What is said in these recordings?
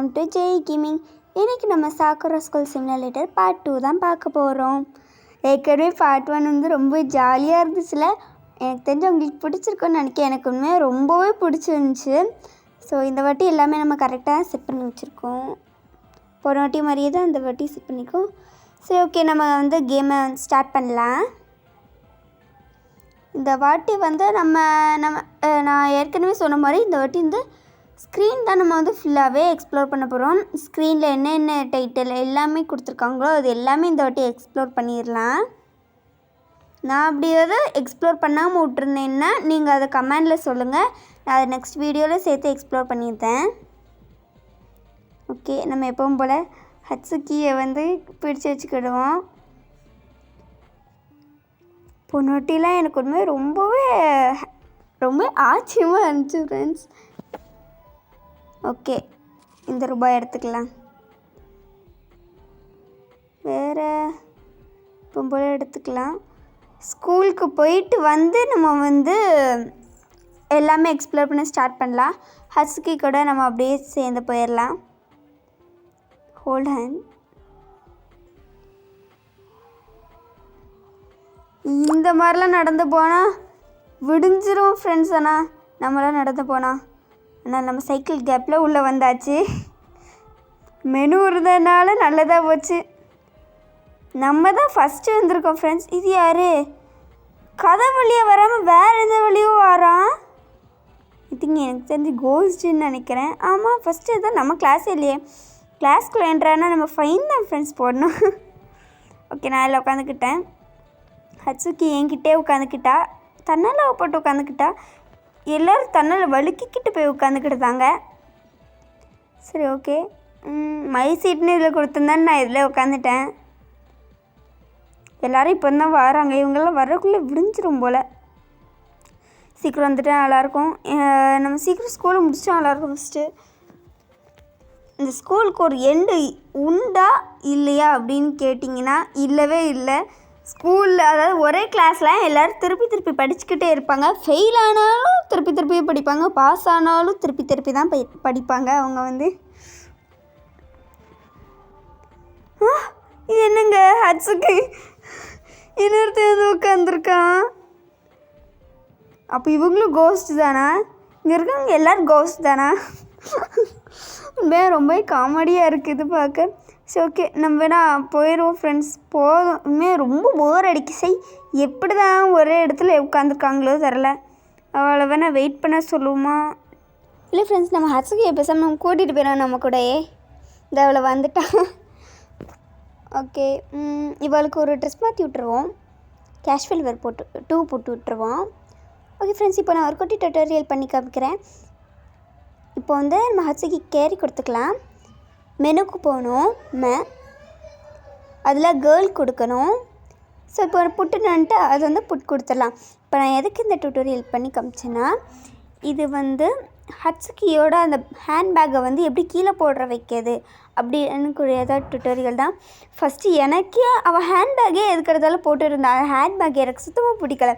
Welcome to Jai gaming. இன்றைக்கி நம்ம Sakura school simulator part 2 தான் பார்க்க போகிறோம். ஏற்கனவே பார்ட் 1 வந்து ரொம்ப ஜாலியாக இருந்துச்சுல. எனக்கு தெரிஞ்சு உங்களுக்கு பிடிச்சிருக்குன்னு நினைக்கிறேன். எனக்கு உண்மையாக ரொம்பவே பிடிச்சிருந்துச்சு. ஸோ இந்த வாட்டி எல்லாமே நம்ம கரெக்டாக செட் பண்ணி வச்சுருக்கோம். போன வாட்டி மாதிரியே தான் இந்த வாட்டி செட் பண்ணிக்கோம். சரி, ஓகே, நம்ம வந்து கேமை ஸ்டார்ட் பண்ணலாம். இந்த வாட்டி வந்து நான் ஏற்கனவே சொன்ன மாதிரி இந்த வாட்டி வந்து ஸ்க்ரீன் தான் நம்ம வந்து ஃபுல்லாகவே எக்ஸ்ப்ளோர் பண்ண போகிறோம். ஸ்க்ரீனில் என்னென்ன டைட்டில் எல்லாமே கொடுத்துருக்காங்களோ அது எல்லாமே இந்த வாட்டி எக்ஸ்ப்ளோர் பண்ணிடலாம். நான் அப்படி எதாவது எக்ஸ்ப்ளோர் பண்ணாமல் விட்டுருந்தேன்னா நீங்கள் அதை கமெண்டில் சொல்லுங்கள். நான் அதை நெக்ஸ்ட் வீடியோவில் சேர்த்து எக்ஸ்ப்ளோர் பண்ணியிருந்தேன். ஓகே, நம்ம எப்பவும் போல் ஹட்சுக்கியை வந்து பிடிச்சி வச்சுக்கிடுவோம். பொண்ணாட்டிலாம் எனக்கு உண்மையாக ரொம்ப ஆச்சரியமாக இருந்துச்சு ஃப்ரெண்ட்ஸ். ஓகே, இந்த ரூபாய் எடுத்துக்கலாம். வேறு போல எடுத்துக்கலாம். ஸ்கூலுக்கு போயிட்டு வந்து நம்ம வந்து எல்லாமே எக்ஸ்ப்ளோர் பண்ண ஸ்டார்ட் பண்ணலாம். ஹட்சுக்கி கூட நம்ம அப்படியே சேர்ந்து போயிடலாம். Hold hand. இந்த மாதிரிலாம் நடந்து போனால் விடிஞ்சிரும் ஃப்ரெண்ட்ஸ். ஆனால் நம்மளாம் நடந்து போனால் ஆனால் நம்ம சைக்கிள் கேப்பில் உள்ளே வந்தாச்சு. மெனு இருந்ததுனால நல்லதாக போச்சு. நம்ம தான் ஃபஸ்ட்டு வந்திருக்கோம் ஃப்ரெண்ட்ஸ். இது யார்? கதை வழியாக வராமல் வேறு எந்த வழியும் வரான்? இதுங்க எனக்கு தெரிஞ்சு கோஸ்ட்டுன்னு நினைக்கிறேன். ஆமாம், ஃபஸ்ட்டு இதுதான் நம்ம கிளாஸ் இல்லையே. கிளாஸ்க்குள்ளே என்ட்ரானா நம்ம ஃபைன் தான் ஃப்ரெண்ட்ஸ் போடணும். ஓகே, நான் அதில் உட்காந்துக்கிட்டேன். ஹட்சுக்கி என்கிட்டே உட்காந்துக்கிட்டா. தன்னால் போட்டு உட்காந்துக்கிட்டா. எல்லோரும் தன்னால் வழுக்கிக்கிட்டு போய் உட்காந்துக்கிட்டுதாங்க. சரி, ஓகே. மை சீட்னு இதில் கொடுத்துருந்தான்னு நான் இதில் உட்காந்துட்டேன். எல்லோரும் இப்போ தான் வராங்க. இவங்கெல்லாம் வர்றதுக்குள்ளே விடிஞ்சிரும் போல். சீக்கிரம் வந்துட்டா நல்லாயிருக்கும். நம்ம சீக்கிரம் ஸ்கூலை முடிச்சா நல்லாயிருக்கும். ஃபஸ்ட்டு இந்த ஸ்கூலுக்கு ஒரு எண்டு உண்டா இல்லையா அப்படின்னு கேட்டிங்கன்னா இல்லவே இல்லை. ஸ்கூலில் அதாவது ஒரே கிளாஸில் எல்லோரும் திருப்பி படிச்சுக்கிட்டே இருப்பாங்க. ஃபெயில் ஆனாலும் திருப்பி படிப்பாங்க. பாஸ் ஆனாலும் திருப்பி தான் படிப்பாங்க. அவங்க வந்து இது என்னங்க ஹட்சுக்கி இன்னொருத்தர் வந்து உட்காந்துருக்கான். அப்போ இவங்களும் கோஸ்ட் தானா? இங்கே இருக்கவங்க எல்லோரும் கோஸ்ட் தானா? ரொம்ப காமெடியாக இருக்குது பார்க்க. சரி, ஓகே, நம்ம வேணா போயிடுவோம் ஃப்ரெண்ட்ஸ். போதும், உண்மையாக ரொம்ப போர் அடிக்க. எப்படி தான் ஒரே இடத்துல உட்காந்துருக்காங்களோ தெரில. அவளை வேணா வெயிட் பண்ண சொல்லுவோமா? இல்லை ஃப்ரெண்ட்ஸ், நம்ம ஹட்சுக்கியை பேசாமல் நம்ம கூட்டிகிட்டு போயிடலாம் நம்ம கூடயே. இந்த அவளை வந்துட்டான். ஓகே, இவளுக்கு ஒரு ட்ரெஸ் மாற்றி விட்டுருவோம். கேஷுவல் வேர் போட்டு 2 போட்டு விட்டுருவோம். ஓகே ஃப்ரெண்ட்ஸ், இப்போ நான் ஒரு குட்டி டுட்டோரியல் பண்ணி காமிக்கிறேன். இப்போ வந்து நம்ம ஹட்சுக்கி கேரி கொடுத்துக்கலாம். மெனுக்கு போகணும். அதில் கேர்ள் கொடுக்கணும். ஸோ இப்போ ஒரு புட்டுன்னுட்டு அது வந்து புட் கொடுத்துடலாம். இப்போ நான் எதுக்கு இந்த டுட்டோரியல் பண்ணி காமிச்சேன்னா, இது வந்து ஹட்சுக்கியோட அந்த ஹேண்ட்பேக்கை வந்து எப்படி கீழே போடுற வைக்கிறது அப்படின்னு ஏதாவது டுட்டோரியல் தான். ஃபஸ்ட்டு எனக்கே அவள் ஹேண்ட்பேக்கே எதுக்கிறதால போட்டுருந்தேன். ஹேண்ட்பேக் எனக்கு சுத்தமாக பிடிக்கல.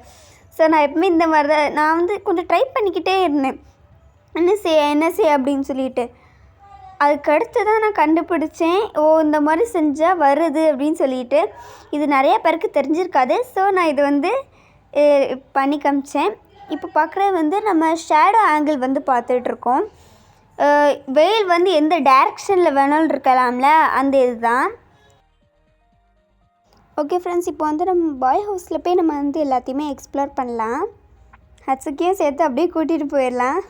ஸோ நான் எப்பவுமே இந்த மாதிரி தான் நான் வந்து கொஞ்சம் ட்ரை பண்ணிக்கிட்டே இருந்தேன். என்ன செய் அப்படின்னு சொல்லிட்டு. அதுக்கடுத்து தான் நான் கண்டுபிடிச்சேன், இந்த மாதிரி செஞ்சால் வருது அப்படின்னு சொல்லிட்டு. இது நிறைய பேருக்கு தெரிஞ்சிருக்காது. ஸோ நான் இது வந்து பண்ணி காமிச்சேன். இப்போ பார்க்குறது வந்து நம்ம ஷேடோ ஆங்கிள் வந்து பார்த்துட்ருக்கோம். வெயில் வந்து எந்த டைரெக்ஷனில் வேணாலும் இருக்கலாம்ல, அந்த இது தான். ஓகே ஃப்ரெண்ட்ஸ், இப்போ வந்து நம்ம பாய் ஹவுஸில் போய் நம்ம வந்து எல்லாத்தையுமே எக்ஸ்ப்ளோர் பண்ணலாம். ஹட்சுக்கியும் சேர்த்து அப்படியே கூட்டிகிட்டு போயிடலாம்.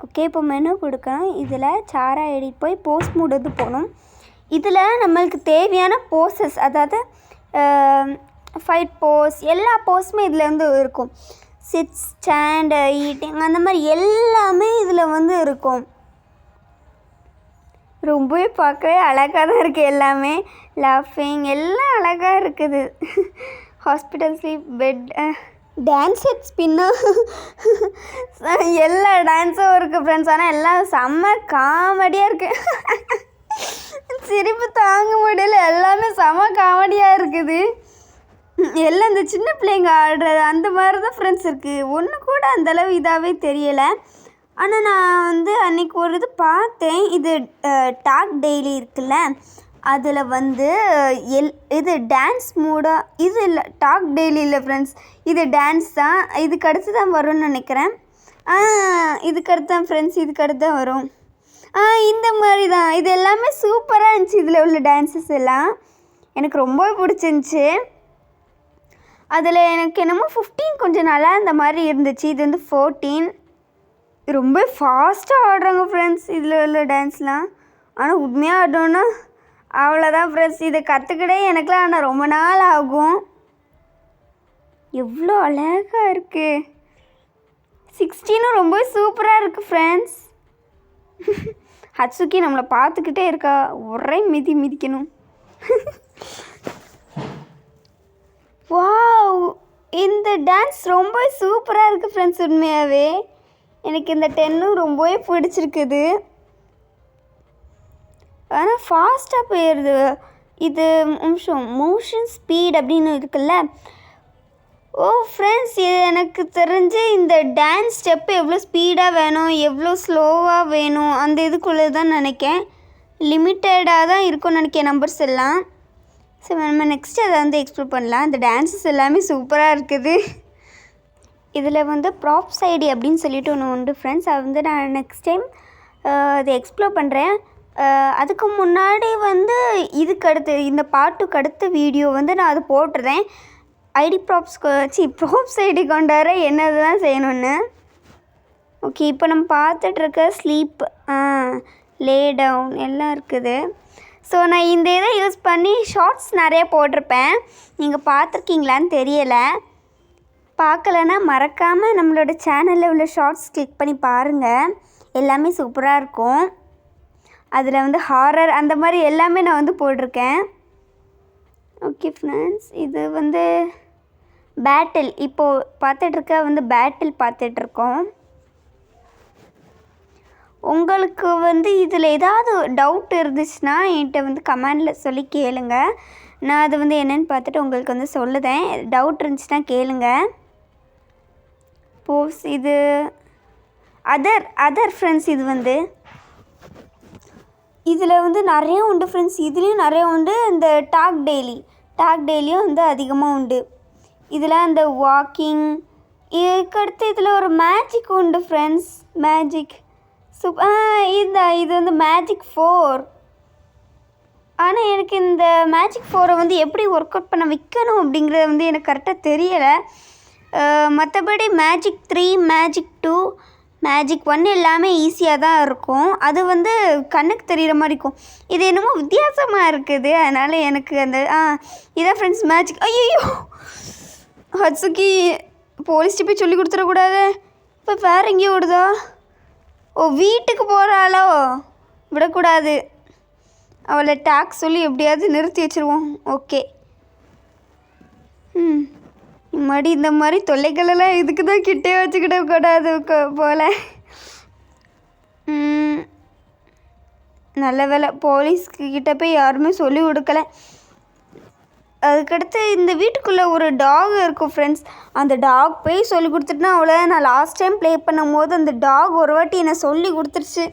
ஓகே, இப்போ மெனு கொடுக்கணும். இதில் சாரா எடிட் போய் போஸ்ட் மூடுறது போகணும். இதில் நம்மளுக்கு தேவையான போஸஸ், அதாவது ஃபைட் போஸ், எல்லா போஸுமே இதில் வந்து இருக்கும். சிட், ஸ்டாண்ட், ஈட்டிங், அந்த மாதிரி எல்லாமே இதில் வந்து இருக்கும். ரொம்பவே பார்க்கவே அழகாக தான் இருக்குது. எல்லாமே லாஃபிங் எல்லாம் அழகாக இருக்குது. Hospital sleep, bed, dance head ஸ்பின்னு, எல்லா டான்ஸும் இருக்குது ஃப்ரெண்ட்ஸ். ஆனால் எல்லாம் செம்ம காமெடியாக இருக்குது. சிரிப்பு தாங்க முடியல. எல்லாமே செம்ம காமெடியாக இருக்குது. எல்லாம் இந்த சின்ன பிள்ளைங்க ஆடுறது அந்த மாதிரி தான் ஃப்ரெண்ட்ஸ் இருக்குது. ஒன்று கூட அந்தளவு இதாகவே தெரியலை. ஆனால் நான் வந்து அன்றைக்கி ஒரு இது பார்த்தேன். இது டாக் டெய்லி இருக்குல்ல, அதில் வந்து இது டான்ஸ் மூடாக இது இல்லை, டாக் டெய்லி இல்லை ஃப்ரெண்ட்ஸ், இது டான்ஸ் தான். இதுக்கு அடுத்து தான் வரும்னு நினைக்கிறேன். இதுக்கு அடுத்து தான் ஃப்ரெண்ட்ஸ், இதுக்கு அடுத்து தான் வரும். இந்த மாதிரி தான். இது எல்லாமே சூப்பராக இருந்துச்சு. இதில் உள்ள டான்ஸஸ் எல்லாம் எனக்கு ரொம்பவே பிடிச்சிருந்துச்சி. அதில் எனக்கு என்னமோ 15 கொஞ்சம் நல்லா இந்த மாதிரி இருந்துச்சு. இது வந்து 14. ரொம்ப ஃபாஸ்ட்டாக ஆடுறாங்க ஃப்ரெண்ட்ஸ் இதில் உள்ள டான்ஸ்லாம். ஆனால் உண்மையாக ஆடணுன்னா அவ்வளோதான் ஃப்ரெண்ட்ஸ். இதை கற்றுக்கிட்டே எனக்குலாம் ஆனால் ரொம்ப நாள் ஆகும். எவ்வளோ அழகாக இருக்குது. 16 ரொம்ப சூப்பராக இருக்குது ஃப்ரெண்ட்ஸ். ஹட்சுகி நம்மளை பார்த்துக்கிட்டே இருக்கா, ஒரே மிதிக்கணும். வாவ், இந்த டான்ஸ் ரொம்ப சூப்பராக இருக்குது ஃப்ரெண்ட்ஸ். உண்மையாகவே எனக்கு இந்த 10 ரொம்பவே பிடிச்சிருக்குது. ஆனால் ஃபாஸ்ட்டாக போயிடுது. இது மோஷன் ஸ்பீட் அப்படின்னு இருக்குல்ல. ஓ ஃப்ரெண்ட்ஸ், இது எனக்கு தெரிஞ்சு இந்த டான்ஸ் ஸ்டெப்பு எவ்வளோ ஸ்பீடாக வேணும், எவ்வளோ ஸ்லோவாக வேணும், அந்த இதுக்குள்ளே தான் நினைக்கேன். லிமிட்டடாக தான் இருக்கும்னு நினைக்கிறேன் நம்பர்ஸ் எல்லாம். ஸோ நம்ம நெக்ஸ்ட்டு அதை வந்து எக்ஸ்ப்ளோர் பண்ணலாம். இந்த டான்ஸஸ் எல்லாமே சூப்பராக இருக்குது. இதில் வந்து ப்ராப்ஸ் ஐடி அப்படின்னு சொல்லிட்டு ஒன்று உண்டு ஃப்ரெண்ட்ஸ். அது வந்து நான் நெக்ஸ்ட் டைம் அதை எக்ஸ்ப்ளோர் பண்ணுறேன். அதுக்கு முன்னாடி வந்து இதுக்கு அடுத்து இந்த பாட்டுக்கு அடுத்த வீடியோ வந்து நான் அது போட்டுறேன். ஐடி ப்ராப்ஸ் ஐடி கொண்டு வர என்னதுதான் செய்யணும்னு. ஓகே, இப்போ நம்ம பார்த்துட்ருக்க ஸ்லீப், லே டவுன் எல்லாம் இருக்குது. ஸோ நான் இந்த இதை யூஸ் பண்ணி ஷார்ட்ஸ் நிறைய போட்டிருப்பேன். நீங்கள் பார்த்துருக்கீங்களான்னு தெரியலை. பார்க்கலன்னா மறக்காமல் நம்மளோட சேனலில் உள்ள ஷார்ட்ஸ் கிளிக் பண்ணி பாருங்கள். எல்லாமே சூப்பராக இருக்கும். அதில் வந்து ஹாரர் அந்த மாதிரி எல்லாமே நான் வந்து போட்டிருக்கேன். ஓகே ஃப்ரெண்ட்ஸ், இது வந்து பேட்டில் இப்போது பார்த்துட்ருக்க வந்து பேட்டில் பார்த்துட்ருக்கோம். உங்களுக்கு வந்து இதில் ஏதாவது டவுட் இருந்துச்சுன்னா என்கிட்ட வந்து கமெண்டில் சொல்லி கேளுங்க. நான் அது வந்து என்னென்னு பார்த்துட்டு உங்களுக்கு வந்து சொல்லுதேன். டவுட் இருந்துச்சுன்னா கேளுங்க. போஸ் இது அதர் ஃப்ரெண்ட்ஸ். இது வந்து இதில் வந்து நிறைய உண்டு ஃப்ரெண்ட்ஸ். இதுலேயும் நிறைய உண்டு. இந்த டாக் டெய்லியும் வந்து அதிகமாக உண்டு. இதில் இந்த வாக்கிங், இதுக்கடுத்து இதில் ஒரு மேஜிக் உண்டு ஃப்ரெண்ட்ஸ். மேஜிக் இது வந்து மேஜிக் 4. ஆனால் எனக்கு இந்த மேஜிக் 4 வந்து எப்படி ஒர்க் அவுட் பண்ண வைக்கணும் அப்படிங்கிறது வந்து எனக்கு கரெக்டாக தெரியலை. மற்றபடி மேஜிக் 3, மேஜிக் 2, மேஜிக் 1 எல்லாமே ஈஸியாக தான் இருக்கும். அது வந்து கண்ணுக்கு தெரிகிற மாதிரி இருக்கும். இது என்னமோ வித்தியாசமாக இருக்குது. அதனால் எனக்கு அந்த இதான் ஃப்ரெண்ட்ஸ் மேஜிக். ஐயோ, ஹட்சுகி போலீஸ்ட்டு போய் சொல்லி கொடுத்துடக்கூடாது. இப்போ வேறு எங்கேயோ ஓடுதா? ஓ, வீட்டுக்கு போகிறாளோ? விடக்கூடாது. அவளை டாக்ஸ் சொல்லி எப்படியாவது நிறுத்தி வச்சுருவோம். ஓகே. மறுபடி இந்த மாதிரி தொல்லைகளெல்லாம் இதுக்கு தான் கிட்டே வச்சுக்கிட கூடாது போல். நல்ல வேலை போலீஸ்கிட்ட போய் யாருமே சொல்லி கொடுக்கலை. அதுக்கடுத்து இந்த வீட்டுக்குள்ளே ஒரு டாக் இருக்கும் ஃப்ரெண்ட்ஸ். அந்த டாக் போய் சொல்லி கொடுத்துட்டுனா அவ்வளோ. நான் லாஸ்ட் டைம் ப்ளே பண்ணும் போது அந்த டாக் ஒரு வாட்டி என்னை சொல்லி கொடுத்துருச்சு.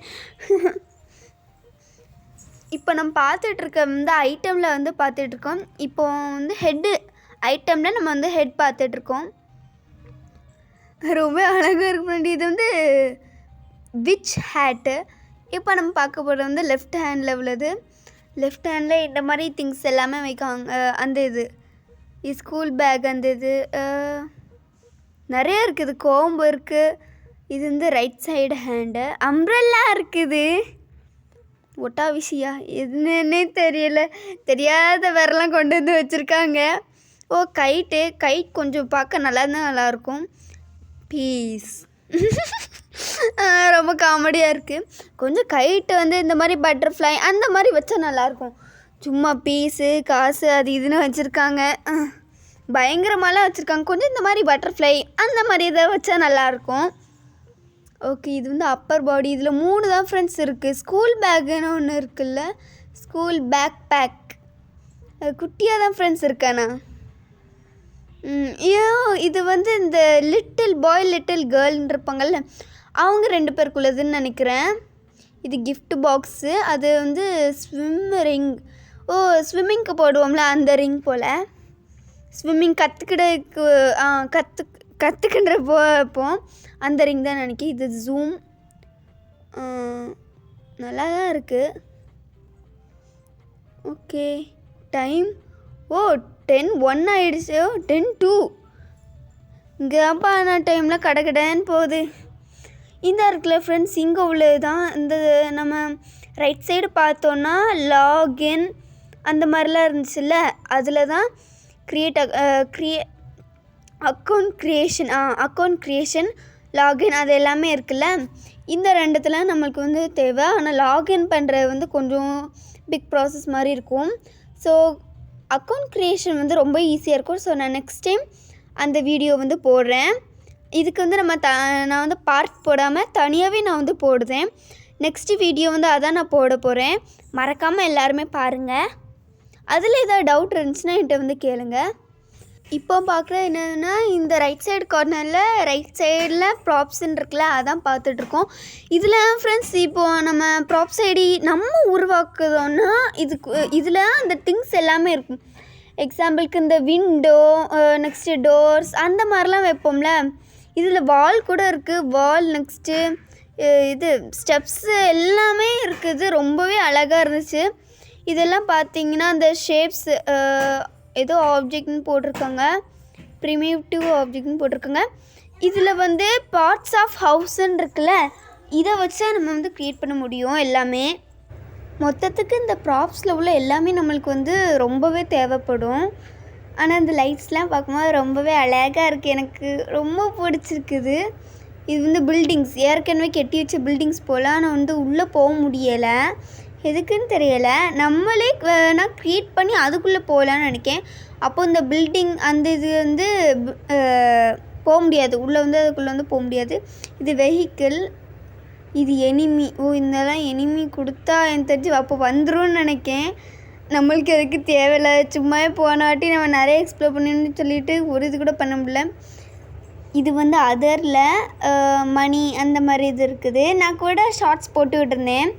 இப்போ நம்ம பார்த்துட்ருக்க இந்த ஐட்டமில் வந்து பார்த்துட்ருக்கோம். இப்போ வந்து ஹெட்டு ஐட்டமில் நம்ம வந்து ஹெட் பார்த்துட்ருக்கோம். ரொம்ப அழகாக இருக்கும். இது வந்து விச் ஹேட்டு. இப்போ நம்ம பார்க்க போகிறது வந்து லெஃப்ட் ஹேண்டில் உள்ளது. லெஃப்ட் ஹேண்டில் இந்த மாதிரி திங்ஸ் எல்லாமே வைக்காங்க. அந்த இது ஸ்கூல் பேக், அந்த இது நிறைய இருக்குது. கோம்பு இருக்குது. இது வந்து ரைட் சைடு ஹேண்டு. அம்ப்ரெல்லா இருக்குது. ஒட்டா விஷயா என்னன்னே தெரியல. தெரியாத வேறெல்லாம் கொண்டு வந்து வச்சுருக்காங்க. ஓ, கைட் கொஞ்சம் பார்க்க நல்லாயிருக்கும். பீஸ் ரொம்ப காமெடியாக இருக்குது. கொஞ்சம் கைட்டு வந்து இந்த மாதிரி பட்டர்ஃப்ளை அந்த மாதிரி வச்சா நல்லாயிருக்கும். சும்மா பீஸு காசு அது இதுன்னு வச்சுருக்காங்க. பயங்கரமாலாம் வச்சுருக்காங்க. கொஞ்சம் இந்த மாதிரி பட்டர்ஃப்ளை அந்த மாதிரி இதை வச்சா நல்லாயிருக்கும். ஓகே, இது வந்து அப்பர் பாடி. இதில் 3 தான் ஃப்ரெண்ட்ஸ் இருக்குது. ஸ்கூல் பேக்குன்னு ஒன்று இருக்குல்ல, ஸ்கூல் பேக் பேக். அது குட்டியாக தான் ஃப்ரெண்ட்ஸ் இருக்காண்ணா. இது வந்து இந்த லிட்டில் பாய் லிட்டில் கேர்ள்னு இருப்பாங்கள்ல, அவங்க 2 பேருக்குள்ளதுன்னு நினைக்கிறேன். இது கிஃப்ட் பாக்ஸு. அது வந்து ஸ்விம் ரிங். ஓ, ஸ்விம்மிங்க்கு போடுவோம்ல அந்த ரிங் போல். ஸ்விம்மிங் கற்றுக்கின்ற போப்போ அந்த ரிங் தான் நினைக்கிறேன். இது ஜூம் நல்லா தான் இருக்குது. ஓகே, டைம் 10:01 ஆகிடுச்சு. 10:02 இங்கே தான்ப்பா நான் டைமில் கடன்னு போகுது. இந்த இருக்குல்ல ஃப்ரெண்ட்ஸ், இங்கே உள்ளது தான். இந்த நம்ம ரைட் சைடு பார்த்தோன்னா லாகின் அந்த மாதிரிலாம் இருந்துச்சுல்ல, அதில் தான் அக்கௌண்ட் க்ரியேஷன் லாகின் அது எல்லாமே இருக்குல்ல. இந்த 2த்தில் நம்மளுக்கு வந்து தேவை. ஆனால் லாகின் பண்ணுறது வந்து கொஞ்சம் பிக் ப்ராசஸ் மாதிரி இருக்கும். ஸோ அக்கௌண்ட் க்ரியேஷன் வந்து ரொம்ப ஈஸியாக இருக்கும். ஸோ நான் நெக்ஸ்ட் டைம் அந்த வீடியோ வந்து போடுறேன். இதுக்கு வந்து நான் வந்து பார்ட் போடாமல் தனியாகவே நான் வந்து போடுறேன். நெக்ஸ்ட்டு வீடியோ வந்து அதான் நான் போட போகிறேன். மறக்காமல் எல்லாருமே பாருங்கள். அதில் ஏதாவது டவுட் இருந்துச்சுன்னா என்கிட்ட வந்து கேளுங்க. இப்போ பார்க்குறது என்னென்னா, இந்த ரைட் சைடு கார்னரில் ரைட் சைடில் ப்ராப்ஸ்ன்னு இருக்குல்ல, அதான் பார்த்துட்ருக்கோம். இதில் ஃப்ரெண்ட்ஸ் இப்போது நம்ம ப்ராப்ஸ் ஐடி நம்ம உருவாக்குதோன்னா இதில் அந்த திங்ஸ் எல்லாமே இருக்கும். எக்ஸாம்பிளுக்கு இந்த விண்டோ, நெக்ஸ்ட்டு டோர்ஸ் அந்த மாதிரிலாம் வைப்போம்ல. இதில் வால் கூட இருக்குது. வால், நெக்ஸ்ட்டு இது ஸ்டெப்ஸு எல்லாமே இருக்குது. ரொம்பவே அழகாக இருந்துச்சு. இதெல்லாம் பார்த்தீங்கன்னா அந்த ஷேப்ஸு ஏதோ ஆப்ஜெக்ட்னு போட்டிருக்காங்க. ப்ரிமிட்டிவ் ஆப்ஜெக்ட்னு போட்டிருக்காங்க. இதில் வந்து பார்ட்ஸ் ஆஃப் ஹவுஸ்ன்னு இருக்குல்ல, இதை வச்சா நம்ம வந்து க்ரியேட் பண்ண முடியும் எல்லாமே. மொத்தத்துக்கு இந்த ப்ராப்ஸில் உள்ள எல்லாமே நம்மளுக்கு வந்து ரொம்பவே தேவைப்படும். ஆனால் இந்த லைட்ஸ்லாம் பார்க்கும்போது ரொம்பவே அழகாக இருக்குது. எனக்கு ரொம்ப பிடிச்சிருக்குது. இது வந்து பில்டிங்ஸ், ஏற்கனவே கட்டி வச்ச பில்டிங்ஸ் போல். ஆனால் வந்து உள்ளே போக முடியலை, எதுக்குன்னு தெரியலை. நம்மளே நான் க்ரியேட் பண்ணி அதுக்குள்ளே போகலான்னு நினைக்கேன். அப்போ இந்த பில்டிங் அந்த இது வந்து போக முடியாது, உள்ளே வந்து அதுக்குள்ளே வந்து போக முடியாது. இது வெஹிக்கிள், இது எனிமி. இதெல்லாம் எனிமி கொடுத்தா எனக்கு தெரிஞ்சு அப்போ வந்துடும் நினைக்கேன். நம்மளுக்கு எதுக்கு தேவையில்லை, சும்மாவே போனாட்டி நம்ம நிறைய எக்ஸ்ப்ளோர் பண்ணணும்னு சொல்லிட்டு ஒரு இது கூட பண்ண முடியல. இது வந்து அதரில் மணி அந்த மாதிரி இது இருக்குது. நான் கூட ஷார்ட்ஸ் போட்டு விட்டுருந்தேன்.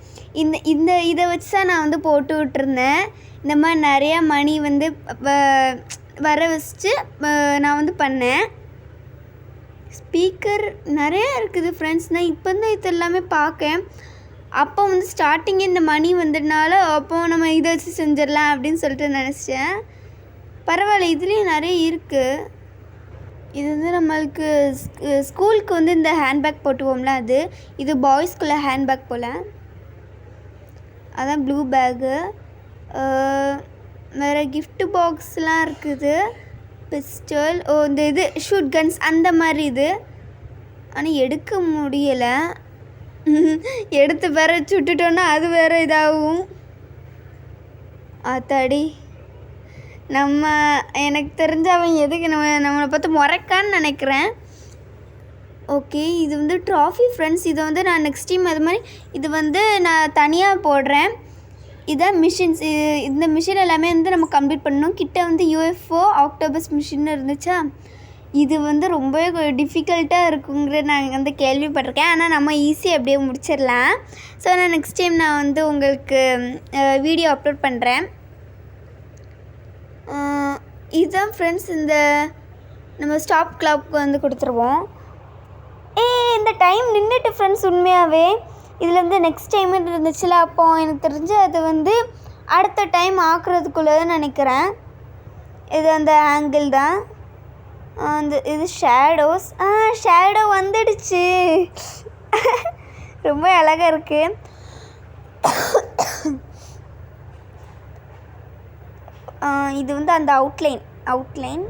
இதை வச்சு தான் நான் வந்து போட்டு விட்டுருந்தேன். இந்த மாதிரி நிறையா மணி வந்து வர வச்சுட்டு நான் வந்து பண்ணேன். ஸ்பீக்கர் நிறையா இருக்குது ஃப்ரெண்ட்ஸ். நான் இப்போ தான் இது எல்லாமே பார்க்கேன். அப்போ வந்து ஸ்டார்டிங்கே இந்த மணி வந்ததுனால அப்போது நம்ம இதை வச்சு செஞ்சிடலாம் அப்படின்னு சொல்லிட்டு நினச்சேன். பரவாயில்ல, இதுலேயும் நிறைய இருக்குது. இது வந்து நம்மளுக்கு ஸ்கூலுக்கு வந்து இந்த ஹேண்ட்பேக் போட்டுவோம்ல, அது இது பாய்ஸ்குள்ளே ஹேண்ட்பேக் போல். அதான் ப்ளூ பேக்கு. வேறு கிஃப்ட் பாக்ஸ்லாம் இருக்குது. பிஸ்டல், இந்த இது ஷூட் கன்ஸ் அந்த மாதிரி இது. ஆனால் எடுக்க முடியலை. எடுத்து வேற சுட்டுட்டோன்னா அது வேறு இதாகும். ஆத்தாடி, எனக்கு தெரிஞ்ச அவன் எதுக்கு நம்மளை பார்த்து முறைக்கான்னு நினைக்கிறேன். ஓகே, இது வந்து ட்ராஃபி ஃப்ரெண்ட்ஸ். இதை வந்து நான் நெக்ஸ்ட் டைம் அது மாதிரி இது வந்து நான் தனியாக போடுறேன். இதான் மிஷின்ஸ். இந்த மிஷின் எல்லாமே வந்து நம்ம கம்ப்ளீட் பண்ணணும். கிட்ட வந்து UFO ஆக்டோபஸ் மிஷின் இருந்துச்சா, இது வந்து ரொம்பவே டிஃபிகல்ட்டாக இருக்குங்கிற நான் வந்து கேள்விப்பட்டிருக்கேன். ஆனால் நம்ம ஈஸியாக அப்படியே முடிச்சிடலாம். ஸோ நான் நெக்ஸ்ட் டைம் நான் வந்து உங்களுக்கு வீடியோ அப்லோட் பண்ணுறேன். இதுதான் ஃப்ரெண்ட்ஸ், இந்த நம்ம ஸ்டாப் கிளாக்கு வந்து கொடுத்துருவோம். இந்த டைம் நின்றுட்டு ஃப்ரெண்ட்ஸ். உண்மையாகவே இதில் வந்து நெக்ஸ்ட் டைம் இருந்துச்சுல, அப்போ எனக்கு தெரிஞ்சு அது வந்து அடுத்த டைம் ஆக்குறதுக்குள்ளதுன்னு நினைக்கிறேன். இது அந்த ஆங்கிள் தான். இது ஷேடோஸ். ஷேடோ வந்துடுச்சு. ரொம்ப அழகாக இருக்குது. இது வந்து அந்த அவுட்லைன்.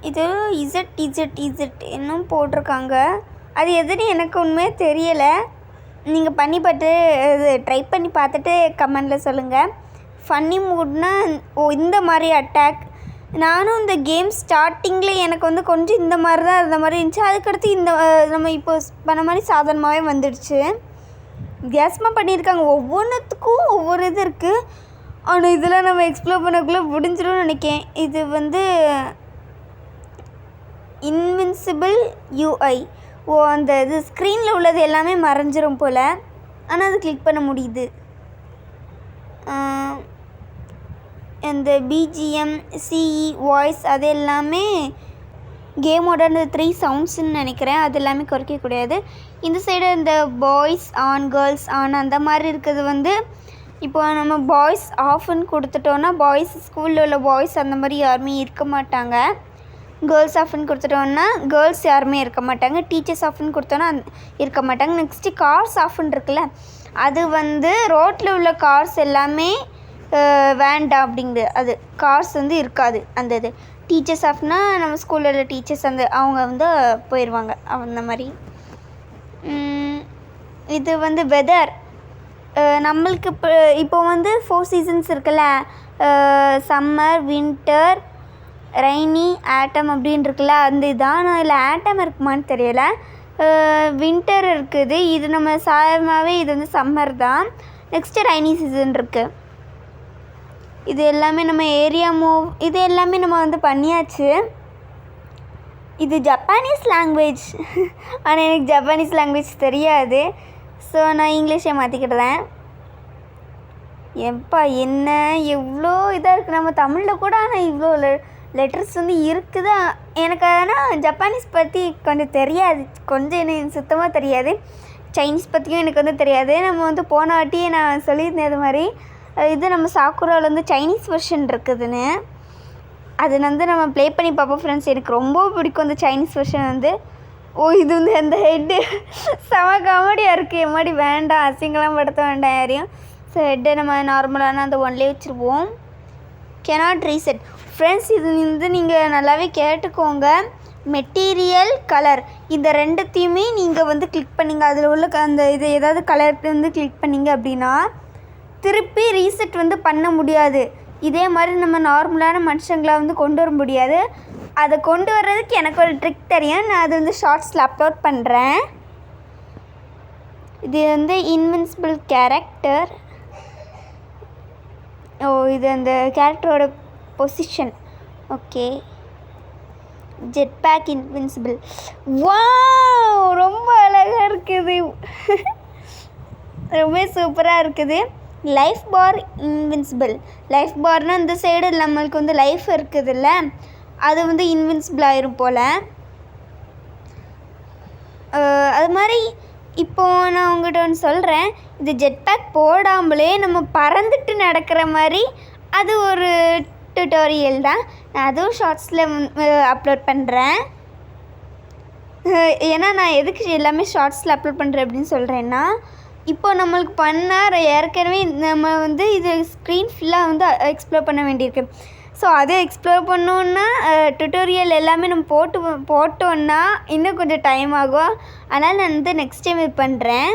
இது இசட் இன்னும் போட்டிருக்காங்க. அது எதுன்னு எனக்கு உண்மையாக தெரியலை. நீங்கள் ட்ரை பண்ணி பார்த்துட்டு கமெண்டில் சொல்லுங்கள். ஃபன்னி மூட்னா இந்த மாதிரி அட்டாக். நானும் இந்த கேம் ஸ்டார்டிங்கில் எனக்கு வந்து கொஞ்சம் இந்த மாதிரி தான் இருந்த மாதிரி இருந்துச்சு. அதுக்கடுத்து இந்த நம்ம இப்போ பண்ண மாதிரி சாதாரணமாகவே வந்துடுச்சு. வித்தியாசமாக பண்ணியிருக்காங்க. ஒவ்வொன்றுத்துக்கும் ஒவ்வொரு இது இருக்குது. ஆனால் இதெல்லாம் நம்ம எக்ஸ்ப்ளோர் பண்ணக்குள்ளே முடிஞ்சிடும்னு நினைக்கிறேன். இது வந்து இன்வின்சிபிள் UI. அந்த இது ஸ்க்ரீனில் உள்ளது எல்லாமே மறைஞ்சிரும் போல். ஆனால் அது கிளிக் பண்ண முடியுது. இந்த பிஜிஎம், சிஇ, வாய்ஸ் அது எல்லாமே கேமோட அந்த 3 சவுண்ட்ஸ்ன்னு நினைக்கிறேன். அது எல்லாமே குறைக்கக்கூடாது. இந்த சைடு இந்த பாய்ஸ் ஆன், கேர்ள்ஸ் ஆன் அந்த மாதிரி இருக்கிறது வந்து இப்போ நம்ம பாய்ஸ் ஆஃப்னு கொடுத்துட்டோன்னா பாய்ஸ் ஸ்கூலில் உள்ள பாய்ஸ் அந்த மாதிரி யாருமே இருக்க மாட்டாங்க. கேர்ள்ஸ் ஆஃப்னு கொடுத்துட்டோன்னா கேர்ள்ஸ் யாருமே இருக்க மாட்டாங்க. டீச்சர்ஸ் ஆஃப்னு கொடுத்தோன்னா இருக்க மாட்டாங்க. நெக்ஸ்ட்டு கார்ஸ் ஆஃப்னு இருக்குல்ல, அது வந்து ரோட்டில் உள்ள கார்ஸ் எல்லாமே வேண்டாம் அப்படிங்குது. அது கார்ஸ் வந்து இருக்காது அந்த இது. டீச்சர்ஸ் ஆஃப்னா நம்ம ஸ்கூலில் உள்ள டீச்சர்ஸ் அந்த அவங்க வந்து போயிடுவாங்க அந்த மாதிரி. இது வந்து வெதர் நம்மளுக்கு இப்போ வந்து 4 சீசன்ஸ் இருக்குல்ல, சம்மர், வின்டர், ரெய்னி, ஆட்டம் அப்படின்னு இருக்குல்ல, அந்த இதான். நான் இல்லை ஆட்டம் இருக்குமான்னு தெரியலை. வின்டர் இருக்குது, இது நம்ம சாதாரணமாகவே இது வந்து சம்மர் தான். நெக்ஸ்ட்டு ரெய்னி சீசன் இருக்குது. இது எல்லாமே நம்ம ஏரியா இது எல்லாமே நம்ம வந்து பண்ணியாச்சு. இது ஜப்பானீஸ் லாங்குவேஜ். ஆனால் எனக்கு ஜப்பானீஸ் லாங்குவேஜ் தெரியாது. ஸோ நான் இங்கிலீஷை மாற்றிக்கிட்டேன். எப்பா என்ன எவ்வளோ இதாக இருக்குது நம்ம தமிழில் கூட. ஆனால் இவ்வளோ லெட்டர்ஸ் வந்து இருக்குது. எனக்கு ஆனால் ஜப்பானீஸ் பற்றி கொஞ்சம் தெரியாது. கொஞ்சம் எனக்கு சுத்தமாக தெரியாது. சைனீஸ் பற்றியும் எனக்கு வந்து தெரியாது. நம்ம வந்து போன வாட்டியே நான் சொல்லியிருந்தேன் அது மாதிரி. இது நம்ம சாக்குராவில் வந்து சைனீஸ் வெர்ஷன் இருக்குதுன்னு. அது வந்து நம்ம ப்ளே பண்ணி பார்ப்போம் ஃப்ரெண்ட்ஸ். எனக்கு ரொம்ப பிடிக்கும் அந்த சைனீஸ் வெர்ஷன் வந்து. இது வந்து அந்த ஹெட்டு செம காமெடியாக இருக்குது. எம்மாடி வேண்டாம், அசிங்கலாம் படுத்த வேண்டாம் யாரையும். ஸோ ஹெட்டை நம்ம நார்மலான அந்த ஒன்லேயே வச்சுருப்போம். cannot reset friends. இது வந்து நீங்கள் நல்லாவே கேட்டுக்கோங்க. மெட்டீரியல், கலர் இந்த ரெண்டுத்தையுமே நீங்கள் வந்து கிளிக் பண்ணிங்க. அதில் உள்ள அந்த இது ஏதாவது கலர் வந்து கிளிக் பண்ணிங்க அப்படின்னா திருப்பி ரீசெட் வந்து பண்ண முடியாது. இதே மாதிரி நம்ம நார்மலான மனுஷங்களை வந்து கொண்டு வர முடியாது. அதை கொண்டு வர்றதுக்கு எனக்கு ஒரு ட்ரிக் தெரியும். நான் அது வந்து ஷார்ட்ஸில் அப்லோட் பண்ணுறேன். இது வந்து இன்வின்சிபிள் கேரக்டர். இது அந்த கேரக்டரோட position. Okay, jet pack invincible. Wow, ரொம்ப அழகாக இருக்குது. ரொம்ப சூப்பராக இருக்குது. Life bar invincible. லைஃப் பார்னால் இந்த சைடு நம்மளுக்கு வந்து லைஃப் இருக்குதுல்ல, அது வந்து இன்வின்சிபிள் ஆயிரும் போல். அது மாதிரி இப்போது நான் உங்கள்கிட்ட ஒன்று சொல்கிறேன். இது ஜெட் பேக் போடாமலே நம்ம பறந்துட்டு நடக்கிற மாதிரி அது ஒரு டுட்டோரியல் தான். நான் அதுவும் ஷார்ட்ஸில் அப்லோட் பண்ணுறேன். ஏன்னா நான் எதுக்கு எல்லாமே ஷார்ட்ஸில் அப்லோட் பண்ணுறேன் அப்படின்னு சொல்கிறேன்னா, இப்போ நம்மளுக்கு பண்ணால் ஏற்கனவே நம்ம வந்து இது ஸ்க்ரீன் ஃபுல்லாக வந்து எக்ஸ்ப்ளோர் பண்ண வேண்டியிருக்கு. ஸோ அதை எக்ஸ்ப்ளோர் பண்ணோன்னா டுட்டோரியல் எல்லாமே நம்ம போட்டோன்னா இன்னும் கொஞ்சம் டைம் ஆகும். அதனால் நான் வந்து நெக்ஸ்ட் டைம் இது பண்ணுறேன்.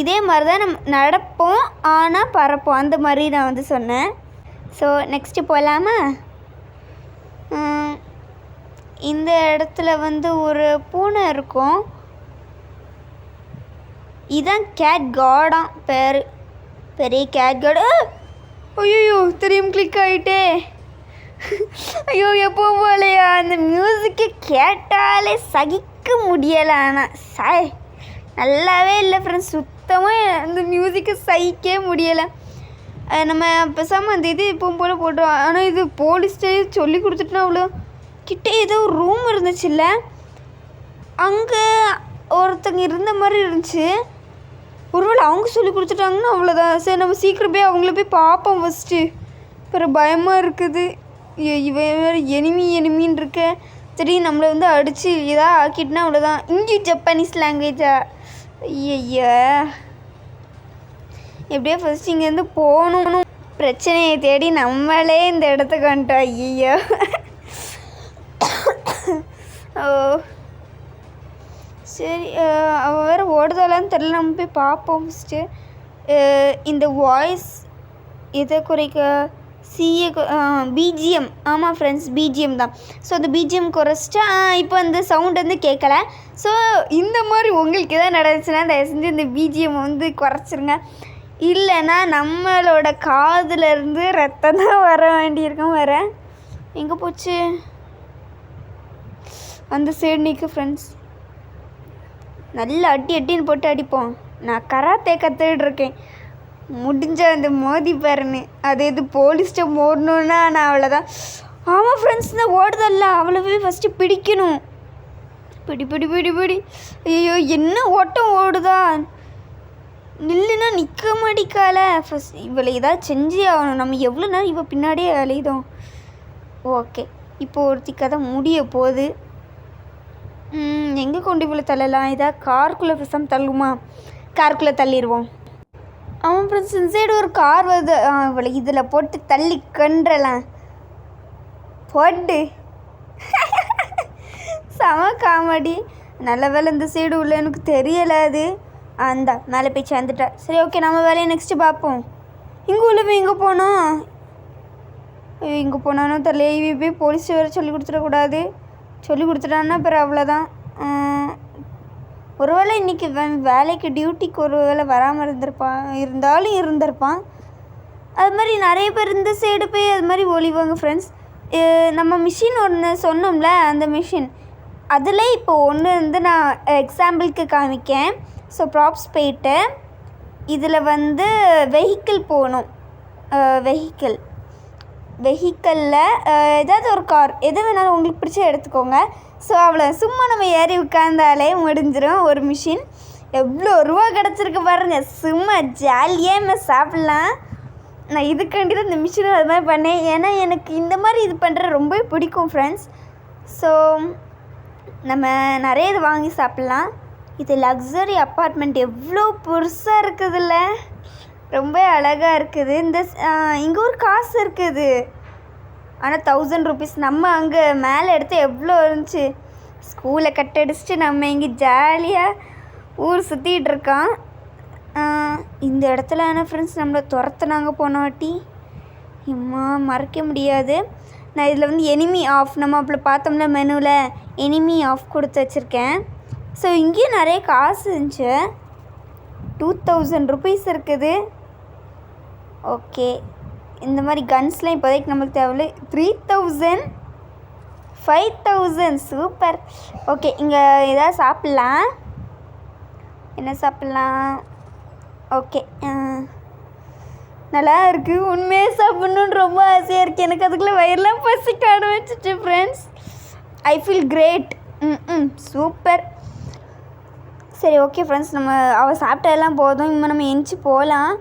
இதே மாதிரி தான் நம்ம நடப்போம், ஆனால் பறப்போம், அந்த மாதிரி நான் வந்து சொன்னேன். ஸோ நெக்ஸ்ட்டு போகலாமா? இந்த இடத்துல வந்து ஒரு பூனை இருக்கும். இதான் கேட் கார்டான் பேர். பெரிய கேட் கார்டு. ஐயோ தெரியும், கிளிக் ஆகிட்டே. ஐயோ எப்போ போலையா, அந்த மியூசிக்கு கேட்டாலே சகிக்க முடியலை. ஆனால் நல்லாவே இல்லை ஃப்ரெண்ட்ஸ், சுத்தமாக அந்த மியூசிக்கை சகிக்கவே முடியலை. நம்ம பேசாமல் அந்த இது இப்போ போல் போட்டோம். ஆனால் இது போலீஸ்டே சொல்லி கொடுத்துட்டுனா அவ்வளோ கிட்டே ஏதோ ஒரு ரூம் இருந்துச்சுல்ல, அங்கே ஒருத்தங்க இருந்த மாதிரி இருந்துச்சு. ஒருவேளை அவங்க சொல்லி கொடுத்துட்டாங்கன்னா அவ்வளோதான். சரி நம்ம சீக்கிரம் போய் அவங்கள போய் பார்ப்போம் ஃபஸ்ட்டு. அப்புறம் பயமாக இருக்குது. இவன் வேறு எனிமின்னு இருக்க. சரி நம்மளை வந்து அடித்து இதாக ஆக்கிட்டுனா அவ்வளோதான். இங்கே ஜப்பானீஸ் லாங்குவேஜா? ஐயா, எப்படியோ ஃபஸ்ட் இங்கேருந்து போகணும். பிரச்சனையை தேடி நம்மளே இந்த இடத்துக்கு வந்துட்டோம். ஐயோ. ஓ சரி, அவள் வேறு ஓடுதாலான்னு தெரில. நம்ம போய் பார்ப்போம் ஃபஸ்ட்டு. இந்த வாய்ஸ் எதை குறைக்க? CA BGM. ஆமாம் ஃப்ரெண்ட்ஸ், பிஜிஎம் தான். ஸோ அந்த பிஜிஎம் குறைச்சிட்டா இப்போ அந்த சவுண்ட் வந்து கேட்கல. ஸோ இந்த மாதிரி உங்களுக்கு எதாவது நடந்துச்சுன்னா தயவு செஞ்சு இந்த பிஜிஎம் வந்து குறைச்சிருங்க. இல்லைன்னா நம்மளோட காதுலேருந்து ரத்தம் தான் வர வேண்டியிருக்கோம். எங்கே போச்சு? அந்த சைடு நிற்க ஃப்ரெண்ட்ஸ். நல்லா அட்டின்னு போட்டு அடிப்போம். நான் கராத்தே கற்றுக்கிட்டு இருக்கேன். முடிஞ்ச அந்த மோதி பாருன்னு அது எது போலீஸ்ட்ட ஓடணுன்னா நான் அவ்வளோதான். ஆமாம் ஃப்ரெண்ட்ஸ், இந்த ஓடுதல்ல அவ்வளோவே ஃபஸ்ட்டு பிடிக்கணும். பிடி பிடி பிடி பிடி. ஐயோ என்ன ஓட்டம் ஓடுதா, நில்லுன்னா நிற்க மாட்டிக்கால. ஃபஸ்ட் இவளை ஏதாவது செஞ்சே ஆகணும். நம்ம எவ்வளோ நேரம் இவள் பின்னாடியே அலையுதோம். ஓகே, இப்போ ஒருத்தி கதை முடிய போகுது. எங்கே கொண்டு இவ்வளோ தள்ளலாம்? இதாக காருக்குள்ளே பேசாமல் தள்ளுமா? காருக்குள்ளே தள்ளிடுவோம். அவன் ஃப்ரெண்ட்ஸ் இந்த சைடு ஒரு கார் வருது. இவளை இதில் போட்டு தள்ளி கன்றலாம் போட்டு. செம காமெடி. நல்ல வேலை இந்த சைடு உள்ள எனக்கு தெரியலை. அது அந்த மேலே போய் சேர்ந்துட்டா. சரி ஓகே, நம்ம வேலையை நெக்ஸ்ட்டு பார்ப்போம். இங்கே உள்ள போய் இங்கே போனோம். இங்கே போனாலும் தெரியல. போய் போலீஸ் வேறு சொல்லி கொடுத்துடக்கூடாது. சொல்லி கொடுத்துட்டான்னா அப்புறம் அவ்வளோதான். ஒருவேளை இன்றைக்கி வேலைக்கு டியூட்டிக்கு ஒரு வேளை வராமல் இருந்திருப்பான். அது மாதிரி நிறைய பேர் இந்த சைடு போய் அது மாதிரி ஒளிவாங்க ஃப்ரெண்ட்ஸ். நம்ம மிஷின் ஒன்று சொன்னோம்ல, அந்த மிஷின் அதில் இப்போ ஒன்று வந்து நான் எக்ஸாம்பிளுக்கு காமிக்கேன். ஸோ ப்ராப்ஸ் போயிட்டு இதில் வந்து வெஹிக்கிள் போகணும். வெஹிக்கிளில் ஏதாவது ஒரு கார் எது வேணாலும் உங்களுக்கு பிடிச்ச எடுத்துக்கோங்க. ஸோ அவ்வளோ சும்மா நம்ம ஏறி உட்காந்தாலே முடிஞ்சிடும். ஒரு மிஷின் எவ்வளோ ரூபா கிடச்சிருக்கு பாருங்கள். சும்மா ஜாலியாக நம்ம சாப்பிட்லாம். நான் இதுக்காண்டி தான் இந்த மிஷினும் அது மாதிரி பண்ணேன். ஏன்னா எனக்கு இந்த மாதிரி இது பண்ணுற ரொம்ப பிடிக்கும் ஃப்ரெண்ட்ஸ். ஸோ நம்ம நிறைய இது வாங்கி சாப்பிட்லாம். இது லக்ஸரி அப்பார்ட்மெண்ட் எவ்வளோ பெருசாக இருக்குதுல்ல, ரொம்ப அழகாக இருக்குது. இந்த இங்கே ஒரு காசு இருக்குது, ஆனால் 1000 rupees. நம்ம அங்கே மேலே எடுத்து எவ்வளோ இருந்துச்சு. ஸ்கூலை கட்டடிச்சிட்டு நம்ம இங்கே ஜாலியாக ஊர் சுற்றிட்டு இருக்கோம். இந்த இடத்துல என்ன ஃப்ரெண்ட்ஸ் நம்மளை துரத்துனாங்க போன வாட்டி. மறக்க முடியாது. நான் இதில் வந்து எனிமி ஆஃப் நம்ம அப்போ பார்த்தோம்ல மெனுவில் எனிமி ஆஃப் கொடுத்து வச்சுருக்கேன். ஸோ இங்கேயும் நிறைய காசு இருந்துச்சு. 2000 rupees இருக்குது. ஓகே, இந்த மாதிரி கன்ஸ்லாம் இப்போதைக்கு நம்மளுக்கு தேவையில்லை. 3000, 5000 சூப்பர். ஓகே, இங்கே எதாவது சாப்பிட்லாம். என்ன சாப்பிட்லாம்? ஓகே, நல்லா இருக்குது. உண்மையாக சாப்பிட்ணுன்னு ரொம்ப ஆசையாக இருக்குது எனக்கு. அதுக்குள்ளே வயிறெலாம் பசிக்க ஆரம்பிச்சிச்சு friends. I feel great. Super. சரி ஓகே ஃப்ரெண்ட்ஸ், நம்ம அவள் சாப்பிட்டதெல்லாம் போதும். இனிமேல் நம்ம எந்திச்சு போகலாம்.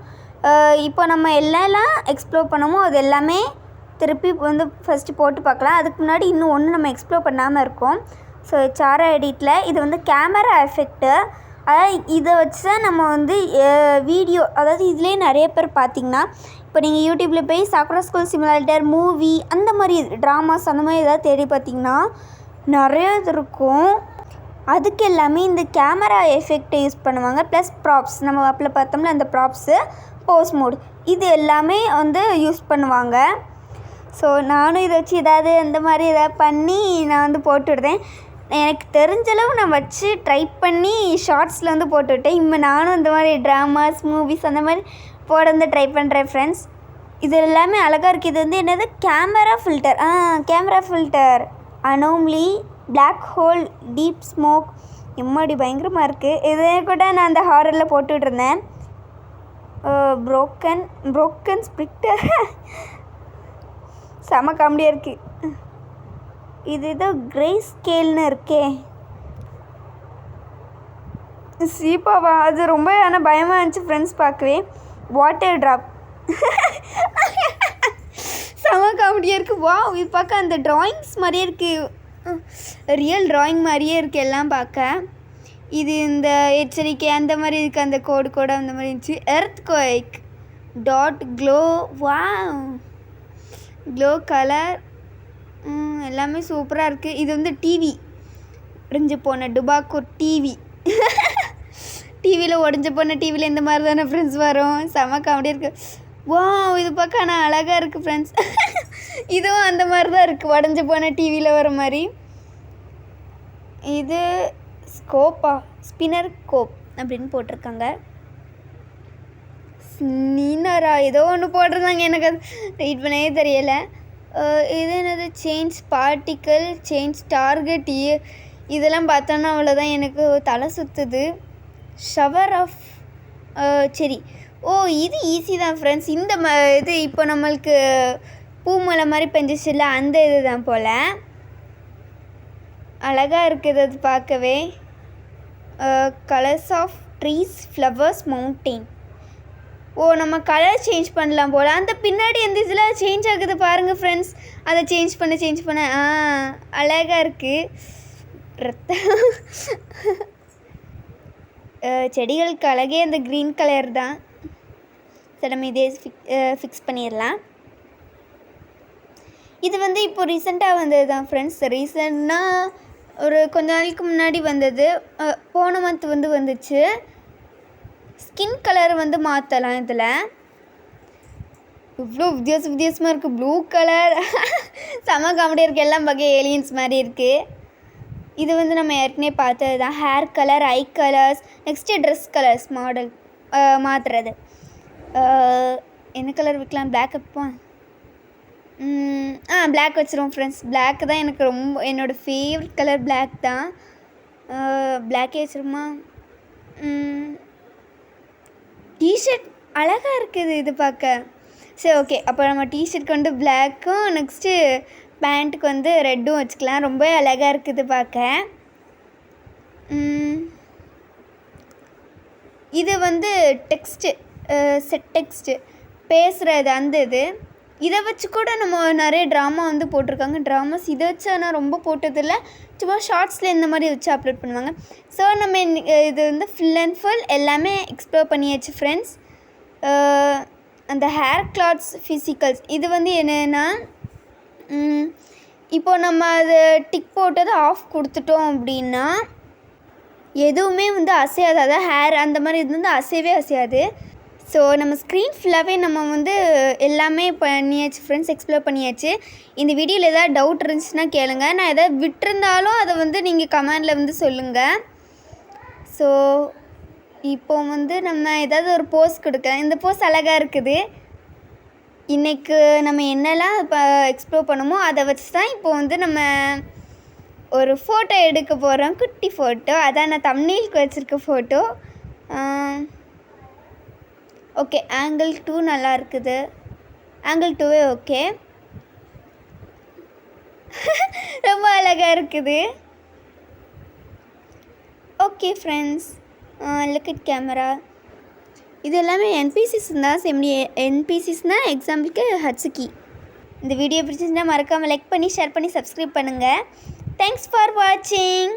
இப்போ நம்ம எல்லாம் எக்ஸ்ப்ளோர் பண்ணமோ அது எல்லாமே திருப்பி வந்து ஃபஸ்ட்டு போட்டு பார்க்கலாம். அதுக்கு முன்னாடி இன்னும் ஒன்று நம்ம எக்ஸ்ப்ளோர் பண்ணாமல் இருக்கோம். ஸோ சாரா எடிட்டில் இது வந்து கேமரா எஃபெக்ட்டு. அதாவது இதை வச்சு தான் நம்ம வந்து வீடியோ, அதாவது இதுலேயே நிறைய பேர் பார்த்திங்கன்னா இப்போ நீங்கள் யூடியூப்பில் போய் சாக்குரா ஸ்கூல் சிமுலேட்டர் மூவி அந்த மாதிரி ட்ராமாஸ் அந்த மாதிரி ஏதாவது தேடி பார்த்திங்கன்னா நிறைய இது இருக்கும். அதுக்கு எல்லாமே இந்த கேமரா எஃபெக்டை யூஸ் பண்ணுவாங்க. ப்ளஸ் ப்ராப்ஸ், நம்ம அப்போ பார்த்தோம்ல அந்த ப்ராப்ஸு, போஸ் மோட், இது எல்லாமே வந்து யூஸ் பண்ணுவாங்க. ஸோ நானும் இதை வச்சு ஏதாவது இந்த மாதிரி எதாவது பண்ணி நான் வந்து போட்டுவிடுறேன். எனக்கு தெரிஞ்சளவு நான் வச்சு ட்ரை பண்ணி ஷார்ட்ஸில் வந்து போட்டுவிட்டேன். இப்போ நானும் இந்த மாதிரி ட்ராமாஸ் மூவிஸ் அந்த மாதிரி போட வந்து ட்ரை பண்ணுறேன் ஃப்ரெண்ட்ஸ். இது எல்லாமே அழகாக இருக்குது. இது வந்து என்னது camera filter anomaly, black hole, deep smoke, எம்மாடி பயங்கரமாக இருக்குது. இதே கூட நான் அந்த ஹாரரில் போட்டுட்ருந்தேன். ப்ரோக்கன் ஸ்பிரிக்டர் செம காமெடியாக இருக்குது. இது ஏதோ கிரே ஸ்கேல்னு இருக்கே, சீப்பாவா? அது ரொம்ப ஆனால் பயமாக இருந்துச்சு ஃப்ரெண்ட்ஸ் பார்க்கவே. வாட்டர் ட்ராப் செம காமெடியாக இருக்குது. வா, இது பார்க்க அந்த ட்ராயிங்ஸ் மாதிரியே இருக்குது, ரியல் ட்ராயிங் மாதிரியே இருக்குது எல்லாம் பார்க்க. இது இந்த எச்சரிக்கை அந்த மாதிரி இருக்குது, அந்த கோடு அந்த மாதிரி இருந்துச்சு. எர்த்குவேக் டாட் க்ளோ, வா க்ளோ கலர், எல்லாமே சூப்பராக இருக்குது. இது வந்து டிவி, உடைஞ்சு போன டுபாக்கோ டிவி. டிவியில் உடஞ்சி போன டிவியில் இந்த மாதிரி தானே ஃப்ரெண்ட்ஸ் வரும். செம காமெடியாக இருக்குது. வா, இது பார்க்க ஆனால் அழகாக இருக்குது ஃப்ரெண்ட்ஸ். இதுவும் அந்த மாதிரி தான் இருக்குது, உடஞ்சி போன டிவியில் வர மாதிரி. இது ஸ்பின்னர் கோப் அப்படின்னு போட்டிருக்காங்க. ஸ்னினரா ஏதோ ஒன்று போட்டிருந்தாங்க, எனக்கு அது ரீட் பண்ணவே தெரியலை. இது என்னது? சேஞ்ச் பார்ட்டிக்கல், சேஞ்ச் டார்கெட், இதெல்லாம் பார்த்தோன்னா அவ்வளோதான், எனக்கு தலை சுற்றுது. ஷவர் ஆஃப் சரி. ஓ, இது ஈஸி தான் ஃப்ரெண்ட்ஸ். இந்த இது இப்போ நம்மளுக்கு பூமலை மாதிரி பெஞ்சிச்சுல்ல, அந்த இது தான் போல். அழகாக இருக்குது அது பார்க்கவே. Colours of trees, flowers, mountain. ஓ, நம்ம கலர் சேஞ்ச் பண்ணலாம் போல். அந்த பின்னாடி எந்த இதில் சேஞ்ச் ஆகுது பாருங்கள் ஃப்ரெண்ட்ஸ். அதை சேஞ்ச் பண்ண அழகாக இருக்குது. செடிகளுக்கு அழகே அந்த க்ரீன் கலர் தான். சரி, நம்ம இதே ஃபிக்ஸ் பண்ணிடலாம். இது வந்து இப்போ ரீசெண்டாக வந்தது தான் ஃப்ரெண்ட்ஸ். ரீசெண்டாக ஒரு கொஞ்ச நாளைக்கு முன்னாடி வந்தது. போன மந்த் வந்துச்சு. ஸ்கின் கலர் மாற்றலாம். இதில் இவ்வளோ வித்தியாசமாக இருக்குது. ப்ளூ கலர் செம காமெடியாக இருக்குது. எல்லாம் வகை ஏலியன்ஸ் மாதிரி இருக்குது. இது நம்ம ஏற்கனவே பார்த்தது தான். Hair colour, eye colours, next dress colours model மாற்றுறது. என்ன கலர் வைக்கலாம்? பிளாக் வைப்போம். பிளாக் வச்சுருவோம் ஃப்ரெண்ட்ஸ். பிளாக் தான் எனக்கு ரொம்ப என்னோடய ஃபேவரட் கலர். பிளாக் தான். பிளாக்கே வச்சுருமா? டிஷர்ட் அழகாக இருக்குது இது பார்க்க. சரி, ஓகே. அப்போ நம்ம டிஷர்ட்க்கு பிளாக்கும், நெக்ஸ்ட்டு பேண்ட்டுக்கு ரெட்டும் வச்சுக்கலாம். ரொம்ப அழகாக இருக்குது பார்க்க. இது டெக்ஸ்ட்டு, செட் டெக்ஸ்ட்டு பேசுகிறது அந்த இது. இதை வச்சு கூட நம்ம நிறைய ட்ராமா போட்டிருக்காங்க. ட்ராமாஸ் இதை வச்சு ஆனால் ரொம்ப போட்டதில்லை. சும்மா ஷார்ட்ஸில் இந்த மாதிரி வச்சு அப்லோட் பண்ணுவாங்க. ஸோ நம்ம இது ஃபுல் அண்ட் ஃபுல் எல்லாமே எக்ஸ்ப்ளோர் பண்ணியாச்சு ஃப்ரெண்ட்ஸ். அந்த ஹேர் கிளாத்ஸ், ஃபிசிக்கல்ஸ் இது என்னென்னா, இப்போ நம்ம அது டிக் போட்டதை ஆஃப் கொடுத்துட்டோம் அப்படின்னா எதுவுமே அசையாது. அதாவது ஹேர் அந்த மாதிரி இது அசையவே அசையாது. ஸோ நம்ம ஸ்க்ரீன் ஃபுல்லாகவே நம்ம எல்லாமே பண்ணியாச்சு ஃப்ரெண்ட்ஸ். எக்ஸ்ப்ளோர் பண்ணியாச்சு. இந்த வீடியோவில் எதாவது டவுட் இருந்துச்சுன்னா கேளுங்க. நான் எதாவது விட்டுருந்தாலும் அதை நீங்கள் கமெண்டில் சொல்லுங்கள். ஸோ இப்போ நம்ம ஏதாவது ஒரு போஸ் கொடுக்கலாம். இந்த போஸ் அழகாக இருக்குது. இன்றைக்கு நம்ம என்னெல்லாம் இப்போ எக்ஸ்ப்ளோர் பண்ணுமோ அதை வச்சு தான் இப்போ நம்ம ஒரு ஃபோட்டோ எடுக்க போகிறோம். குட்டி ஃபோட்டோ. அதான் நான் தம்ப்நெயிலுக்கு வச்சுருக்க ஃபோட்டோ. ஓகே, ஆங்கிள் 2 நல்லா இருக்குது. ஆங்கிள் 2வே ஓகே. ரொம்ப அழகாக இருக்குது. Okay friends, look at camera. இது எல்லாமே என்பிசிஸ் தான். என்பிசிஸ்னால் எக்ஸாம்பிளுக்கு ஹட்சுகி. இந்த வீடியோ பிடிச்சிருந்தா மறக்காமல் லைக் பண்ணி, ஷேர் பண்ணி, சப்ஸ்கிரைப் பண்ணுங்கள். தேங்க்ஸ் ஃபார் வாட்சிங்.